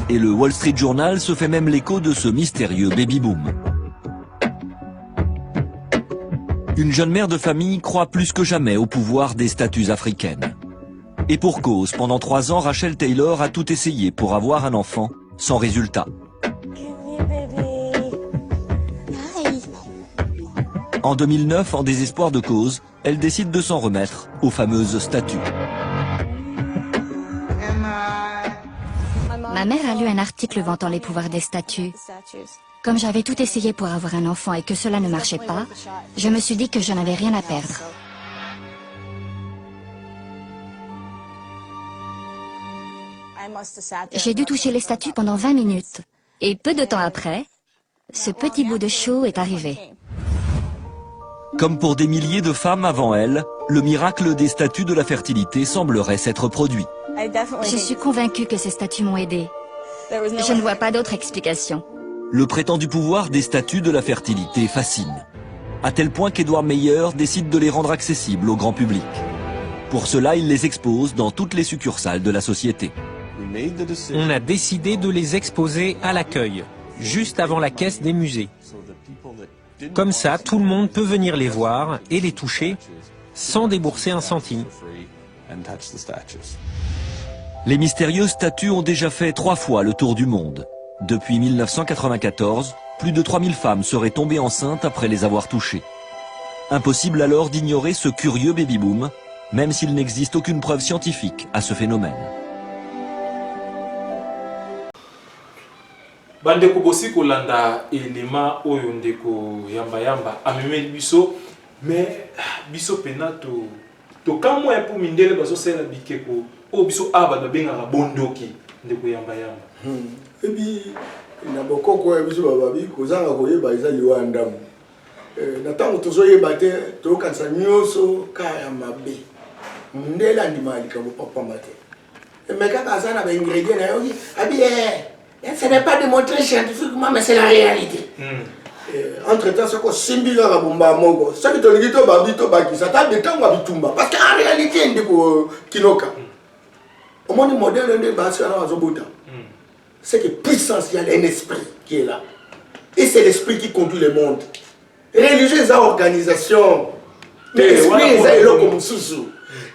Et le Wall Street Journal se fait même l'écho de ce mystérieux baby-boom. Une jeune mère de famille croit plus que jamais au pouvoir des statues africaines. Et pour cause, pendant 3 ans, Rachel Taylor a tout essayé pour avoir un enfant, sans résultat. En 2009, en désespoir de cause, elle décide de s'en remettre aux fameuses statues. Ma mère a lu un article vantant les pouvoirs des statues. Comme j'avais tout essayé pour avoir un enfant et que cela ne marchait pas, je me suis dit que je n'avais rien à perdre. J'ai dû toucher les statues pendant 20 minutes. Et peu de temps après, ce petit bout de chou est arrivé. Comme pour des milliers de femmes avant elle, le miracle des statues de la fertilité semblerait s'être produit. Je suis convaincue que ces statues m'ont aidée. Je ne vois pas d'autre explication. Le prétendu pouvoir des statues de la fertilité fascine, à tel point qu'Edward Meyer décide de les rendre accessibles au grand public. Pour cela, il les expose dans toutes les succursales de la société. On a décidé de les exposer à l'accueil, juste avant la caisse des musées. Comme ça, tout le monde peut venir les voir et les toucher sans débourser un centime. Les mystérieuses statues ont déjà fait 3 fois le tour du monde. Depuis 1994, plus de 3000 femmes seraient tombées enceintes après les avoir touchées. Impossible alors d'ignorer ce curieux baby-boom, même s'il n'existe aucune preuve scientifique à ce phénomène. Bandeko bosi kolanda elema oyo ndeko yamba yamba amemeli biso mais biso pena to kamwa pour mindele bazo sela bikeko o biso aba da benga bondoki ndeko yamba yamba ebi na bokoko biso bababi kozanga koyeba eza liwa ndamu na tango tozoyeba te tokanisa nyonso kaya mabe ndela ndimali ka papa mate mais kaka sana ba ingrédients na yoki abi ce n'est pas démontré scientifiquement, mais c'est la réalité. Entre-temps, c'est que Simbila Rabumba Mogo, ce qui te dit que Babito Baki, ça t'a dit que Babitumba. Parce qu'en réalité, il y a des Kinoka. Au moins, le modèle de Bassi c'est que puissance, il y a un esprit qui est là. Et c'est l'esprit qui conduit le monde. Religieuse organisation, l'esprit est là comme sous.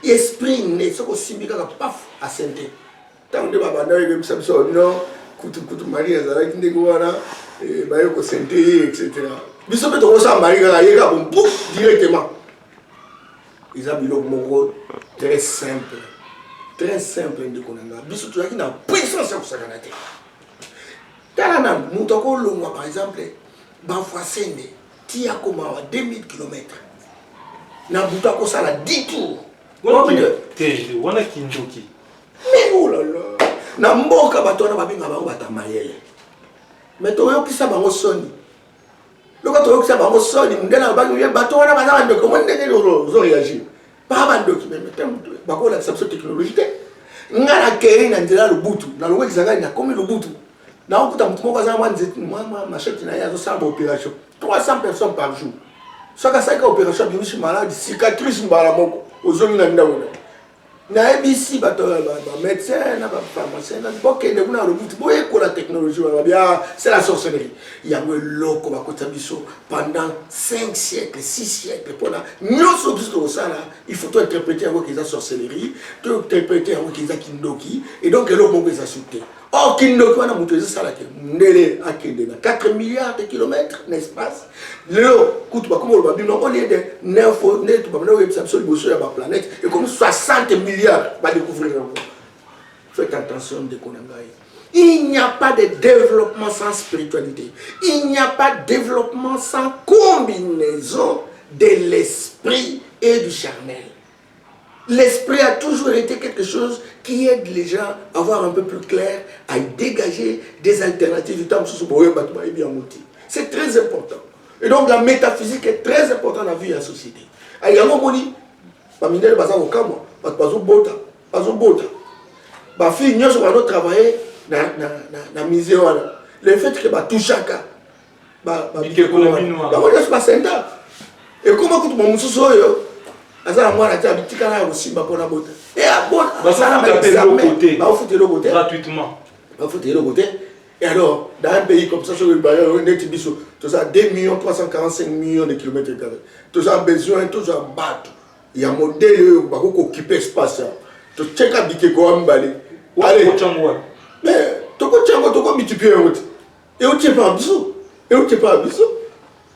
L'esprit n'est pas Simbila paf à santé. Tant que Babana, il y a non. Kutu Maria Zara qui wana bayo ko santé etc. Biso pe to sa Maria yeka bon directement. Ils ont bilo mongo très simple de konanga. Biso to yaki na puissance ko sakana te. Tala na mutoko longwa par exemple ba fois sende tia koma 2000 km. Na buta ko sala 10 tours. Wana kindoki. Mais oh là là. Na mboka bato wana babenga bango batamayele mais toyokisa bango soni loka toyokisa bango soni ndela bango bato wana bazanga ndeko mo ndenge zo réagir ba bandoki mais bakola sa technologie te ngala keri na ndela lubutu na lowe kizanga na komi lubutu na okuta mtu moko azanga mwa machette na yazo samba opération 300 personnes par jour soka saika opération bimishi malade cicatrice mbala moko ozongi na ndawo na ABC bato ba médecin na ba pharmacien na boké de kuna robutu boye ko la technologie ba bien c'est la sorcellerie il y a loko ba kota biso pendant 5 siècles 6 siècles pour la nyoso biso ça là il faut tout interpréter avec les sorcellerie tout interpréter avec les kindoki et donc le mot les sauté or kindoki wana muto ça là que ndele akende na 4 milliards de kilomètres n'est-ce le kutu ba comme ba bino au lieu de 9 net ba na web sur la planète et comme 60 milliards va découvrir. Faites attention de Konangaï. Il n'y a pas de développement sans spiritualité. Il n'y a pas de développement sans combinaison de l'esprit et du charnel. L'esprit a toujours été quelque chose qui aide les gens à voir un peu plus clair, à dégager des alternatives. C'est très important. Et donc la métaphysique est très importante dans la vie de la société. Il y a un moment où ba fille nyoso ba no travailler na misé wala le fait que ba touchaka ba ba senta et comment que mon mususu oyo azala mwana ta bitika na rusimba pona bota et abona ba ça ba foutre le côté gratuitement ba foutre le côté et alors dans un pays comme ça sur le bailleur net biso tout ça 2 345 millions de kilomètres carrés tout ça besoin tout ça battre il y a modèle qui occupe espace to cheka bikeko ambale allez mais toko chango toko multiplier route et on tient pas biso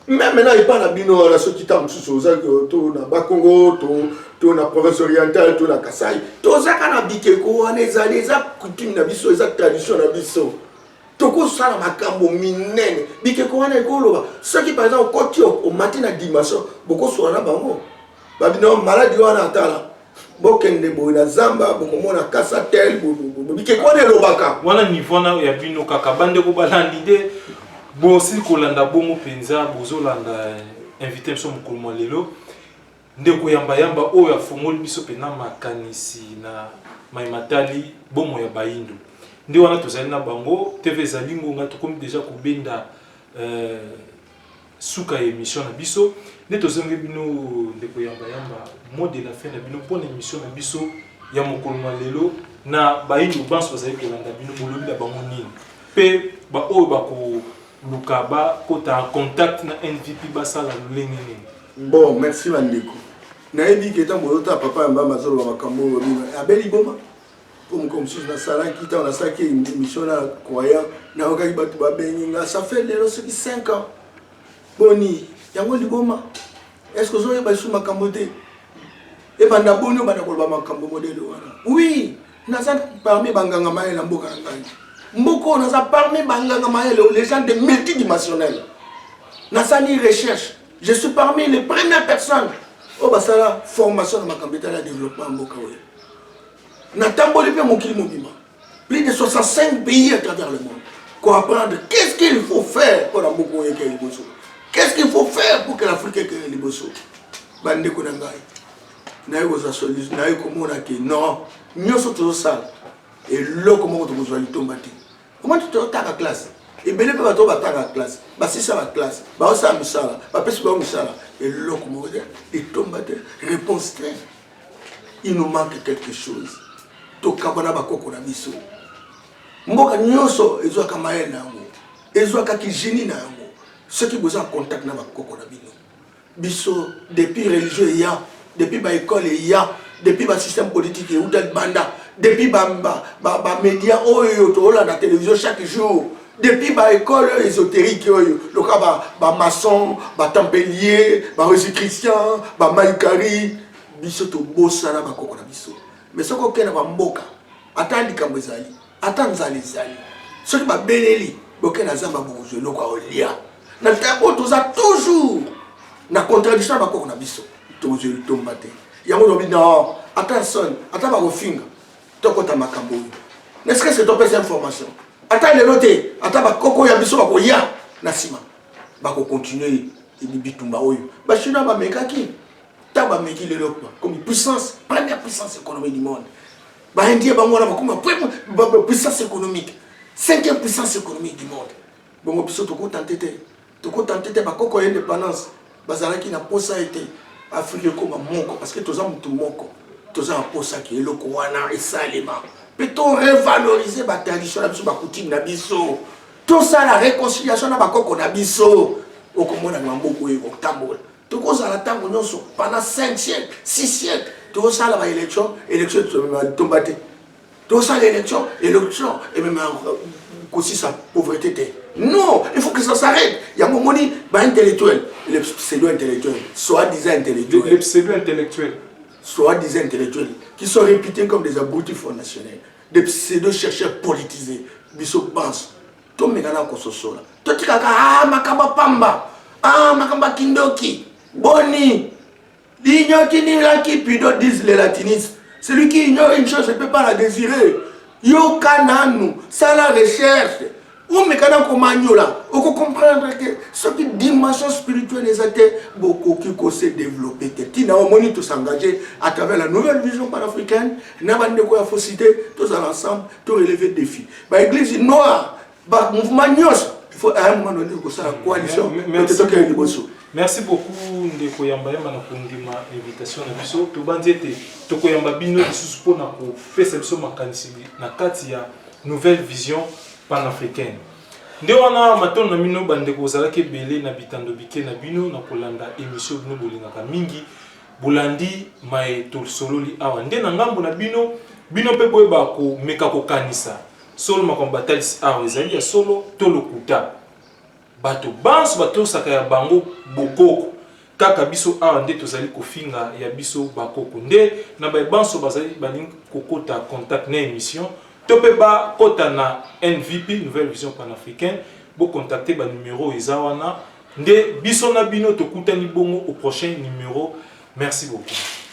même maintenant il parle à bino la soki ta mususu za to na Bakongo to na province orientale to na Kasai to za kana bikeko wana ezali eza coutume na biso eza tradition na biso toko sala makambo minene bikeko wana ekoloba soki par exemple koti au matin na dimanche boko so na bango babino maladi wana atala bokende boina zamba bokomona kasa tel bikeko wana elobaka wana niveau na ya bino kaka bande ko balandi de bon si kolanda bongo penza bozolanda invité mso mukulu lelo ndeko yamba oyo afongoli biso pena makanisi na maimatali bomo ya bayindo ndi wana tozali na bango TV zalingo nga tokomi déjà kubenda suka émission na biso nde tozonge bino ndeko yamba mot de la fin na bino pour émission na biso ya mukulu lelo na bayindo banso bazali kolanda bino bolobi na bango nini pe ba oyo bako Lukaba, quand en contact na MVP basala lulenge nini. Bon, merci Mandeko. Naebi keta molota papa yamba mazolo wa makambo abeli boma. Comme si na sala kita on a ça qui émission na croyant na okaki batu ba benginga ça fait lelo ce qui 5 ans. Boni, yango liboma. Est-ce que zoye ba sou makambo te? E banda boni banda ko ba makambo modelo wana. Oui, na ça parmi banganga maye na mboka na ngai. Mboko on a parmi banganga maele les gens de multidimensionnels. Nasani recherche. Je suis parmi les premières personnes. Oh bah ça la formation de ma campagne de développement mboka oyo. Natamboli pe mokili mobima. Plus de 65 pays à travers le monde. Pour apprendre qu'est-ce qu'il faut faire pour la mboko oyo ke liboso. Qu'est-ce qu'il faut faire pour que l'Afrique ait liboso. Bande ko nangai. Na yo za solution, na yo komona ke non, nyoso to ça. Et là comment on va tomber. Comment tu te à classe? Et bien les bateaux battent à classe. Bah c'est ça la classe. Bah ça misala. Bah parce que misala. Et là comment on va dire? Et tombe réponse très. Il nous manque quelque chose. To kabana bakoko na biso. Mboka nyoso ezo kamael na ngo. Ezo kaki génie na ngo. Ceux qui besoin contact na bakoko na bino. Biso depuis religieux il y a, depuis ba école il y a, depuis ba système politique et ou tel banda. Depuis les médias la télévision chaque jour, depuis les écoles ésotériques, le cas maçon, tempélier, réseau chrétien, maïkari, bisoto bossana bakoko na biso. Mais ce qu'on a mboka, attends kambezali, attends zali. Ce qui ba beneli, bokena zamba bozo loka olia. Na tabo toza toujours na contradiction bakoko na biso. Tozo tombate. Yango lobi non, attention, attends ba refinga. N'est-ce que c'est ton cette information? Attends les noter, attends ba koko ya biso ba ko ya na sima. Ba ko continuer et bitumba oyo. Ba china ba mekaki. Ta ba meki le lokwa comme puissance, première puissance économique du monde. Ba indien ba ngona ba comme puissance économique. 5e puissance économique du monde. Bon biso to ko tenter ba koko indépendance. Bazalaki na posa été Afrique comme moko parce que toza mutu moko. Tous en posa qui est le Kouana et Salima. Peut-on revaloriser la tradition de la coutume de biso? Tout ça, la réconciliation de la coco de biso. Au comment on a beaucoup de tambour. Tout ça, la tambour pendant 5 siècles, 6 siècles. Tout ça, la élection de tomber. Tout ça, l'élection, et même aussi sa pauvreté. Non, il faut que ça s'arrête. Il y a un moment donné, intellectuel, les pseudo-intellectuels, soi-disant intellectuels. Les pseudo-intellectuels. Soi-disant intellectuels, qui sont réputés comme des abrutis fondationnaires, des pseudo-chercheurs politisés, Bissot Bans, tout le monde est sola. Tout le monde Makamba Pamba, Makamba Kindoki, Boni, l'ignore qui n'est là qui, puis d'autres disent les latinistes. Celui qui ignore une chose ne peut pas la désirer. Yo Kananu, ça la recherche. Ou mais quand on on peut comprendre que ce qui dimension spirituelle est beaucoup qui s'est développé. Tina on tout s'engager à travers la nouvelle vision panafricaine. N'a pas de quoi faut citer tous ensemble, tout relever des défis. Bah église noire, bah mouvement nyos. Il faut à un moment donné que ça la coalition. Merci beaucoup Ndeko Yamba Yamba na kundima invitation na biso. To banzete to koyamba bino lisusu po na ko pesa biso makanisi na kati ya nouvelle vision panafricaine. Nde wana matono na mino bandeko ozalaki ebele na bitando bike na bino na kolanda émission bino bolingaka mingi bolandi mai to sololi awa nde na ngambo na bino bino pe boyeba ko meka ko kanisa solo makambo batalisi awa ezali ya solo to lokuta bato banso batosaka ya bango bokoko kaka biso awa nde tozali kofinga ya biso bakoko nde na banso bazali balingi kokota contact na émission to pe bakota na NVP Nouvelle Vision Panafricaine bo contacter ba numéro eza wana nde biso na bino tokutani bongo au prochain numéro. Merci beaucoup.